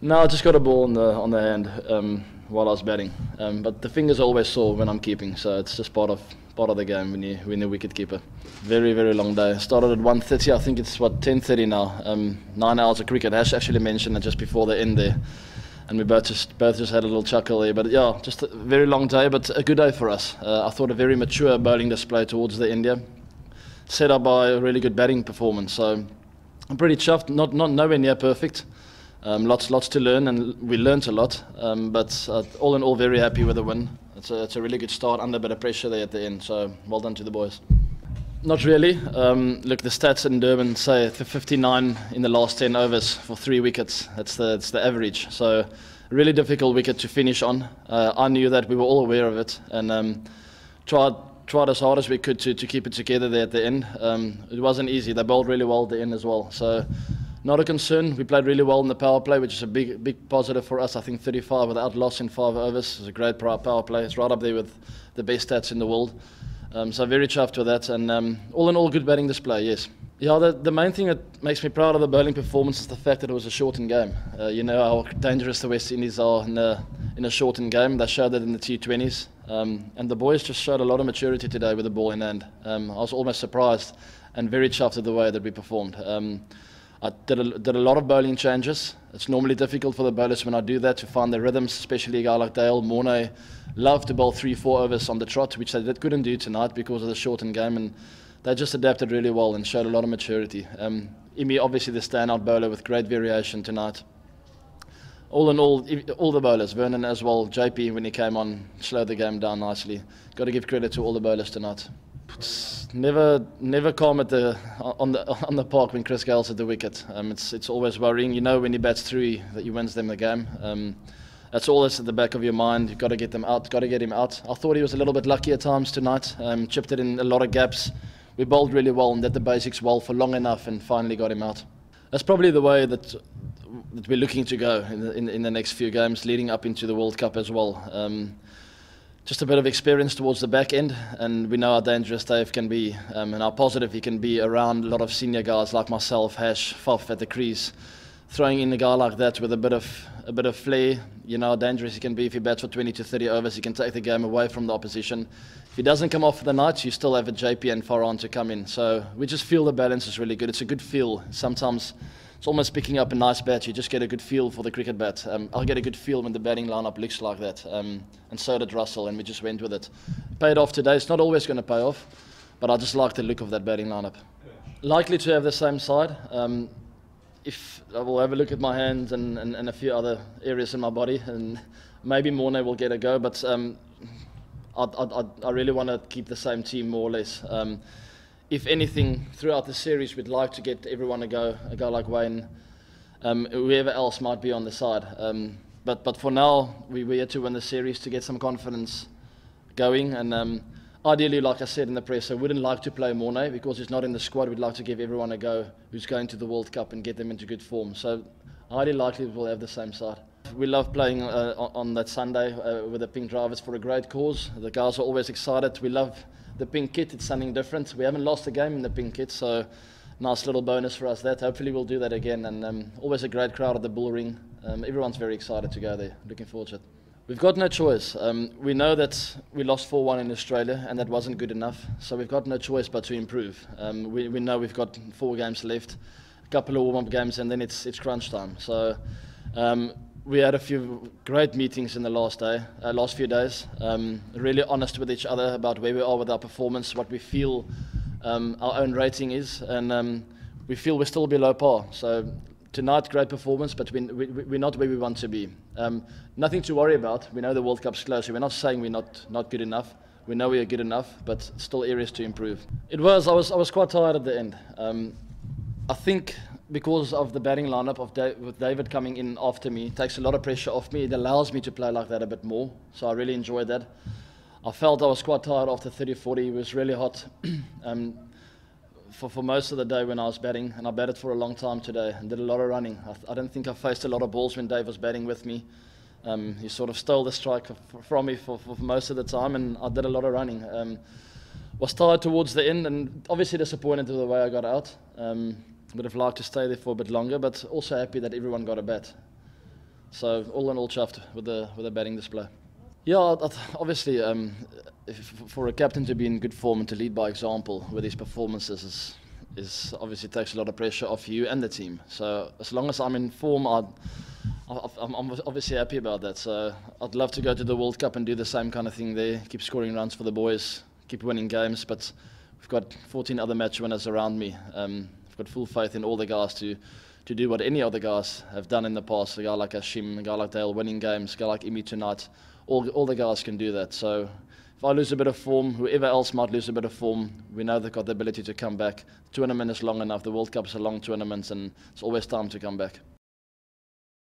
No, I just got a ball on the hand while I was batting, but the fingers are always sore when I'm keeping, so it's just part of the game when you're the wicket keeper. Very, very long day. Started at 1:30. I think it's 10:30 now. 9 hours of cricket. Ash actually mentioned it just before the end there, and we both just had a little chuckle there. But yeah, just a very long day, but a good day for us. I thought a very mature bowling display towards the India, set up by a really good batting performance. So I'm pretty chuffed. Not nowhere near perfect. Lots to learn, and we learnt a lot. But all in all, very happy with the win. It's a really good start under a bit of pressure there at the end. So well done to the boys. Not really. Look, the stats in Durban say 59 in the last 10 overs for 3 wickets. It's the average. So a really difficult wicket to finish on. I knew that, we were all aware of it, and tried as hard as we could to keep it together there at the end. It wasn't easy. They bowled really well at the end as well. So not a concern. We played really well in the power play, which is a big positive for us. I think 35 without loss in 5 overs is a great power play. It's right up there with the best stats in the world. So very chuffed with that, and all in all, good batting display, yes. Yeah, the main thing that makes me proud of the bowling performance is the fact that it was a shortened game. You know how dangerous the West Indies are in a shortened game. They showed that in the T20s, and the boys just showed a lot of maturity today with the ball in hand. I was almost surprised and very chuffed at the way that we performed. I did a lot of bowling changes. It's normally difficult for the bowlers when I do that to find their rhythms, especially a guy like Dale. Morne loved to bowl 3-4 overs on the trot, which they couldn't do tonight because of the shortened game, and they just adapted really well and showed a lot of maturity. Imi, obviously the standout bowler with great variation tonight. All in all the bowlers, Vernon as well, JP when he came on, slowed the game down nicely. Got to give credit to all the bowlers tonight. It's never calm on the park when Chris Gale's at the wicket. It's always worrying. You know when he bats through that he wins them the game. That's all that's at the back of your mind. You've got to get them out. Got to get him out. I thought he was a little bit lucky at times tonight. Chipped it in a lot of gaps. We bowled really well and did the basics well for long enough, and finally got him out. That's probably the way that we're looking to go in the next few games, leading up into the World Cup as well. Just a bit of experience towards the back end, and we know how dangerous Dave can be, and how positive he can be around a lot of senior guys like myself, Hash, Faf at the crease. Throwing in a guy like that with a bit of flair, you know how dangerous he can be. If he bats for 20 to 30 overs, he can take the game away from the opposition. If he doesn't come off for the night, you still have a JP and Farhan to come in. So we just feel the balance is really good. It's a good feel. Sometimes it's almost picking up a nice bat. You just get a good feel for the cricket bat. I'll get a good feel when the batting lineup looks like that. And so did Russell, and we just went with it. Paid off today. It's not always going to pay off, but I just like the look of that batting lineup. Likely to have the same side. If I will have a look at my hands and a few other areas in my body, and maybe Morne will get a go, but I really want to keep the same team more or less. If anything, throughout the series, we'd like to get everyone a guy like Wayne, whoever else might be on the side. But for now, we're here to win the series, to get some confidence going. And ideally, like I said in the press, I wouldn't like to play Morne because he's not in the squad. We'd like to give everyone a go who's going to the World Cup and get them into good form. So highly likely we'll have the same side. We love playing on that Sunday with the pink drivers for a great cause. The guys are always excited. We love the pink kit. It's something different. We haven't lost a game in the pink kit, so nice little bonus for us that. Hopefully we'll do that again, and always a great crowd at the Bull Ring. Everyone's very excited to go there. Looking forward to it. We've got no choice. We know that we lost 4-1 in Australia, and that wasn't good enough, so we've got no choice but to improve. We know we've got 4 games left, a couple of warm-up games, and then it's crunch time. So we had a few great meetings in the last few days, really honest with each other about where we are with our performance, what we feel our own rating is, and we feel we're still below par. So tonight, great performance, but we're not where we want to be. Nothing to worry about. We know the World Cup's close. We're not saying we're not good enough. We know we are good enough, but still areas to improve. I was quite tired at the end. I think because of the batting lineup with David coming in after me, it takes a lot of pressure off me. It allows me to play like that a bit more, so I really enjoyed that. I felt I was quite tired after 30-40. It was really hot for most of the day when I was batting, and I batted for a long time today and did a lot of running. I don't think I faced a lot of balls when Dave was batting with me. He sort of stole the strike from me for most of the time, and I did a lot of running. Was tired towards the end, and obviously disappointed with the way I got out. Would have liked to stay there for a bit longer, but also happy that everyone got a bat. So all in all, chuffed with the batting display. Yeah, obviously, for a captain to be in good form and to lead by example with his performances is obviously takes a lot of pressure off you and the team. So as long as I'm in form, I'm obviously happy about that. So I'd love to go to the World Cup and do the same kind of thing there, keep scoring runs for the boys, keep winning games. But we've got 14 other match winners around me. I've got full faith in all the guys to do what any other guys have done in the past. A guy like Hashim, a guy like Dale winning games, a guy like Imi tonight. All the guys can do that. So if I lose a bit of form, whoever else might lose a bit of form, we know they've got the ability to come back. The tournament is long enough. The World Cup's a long tournament, and it's always time to come back.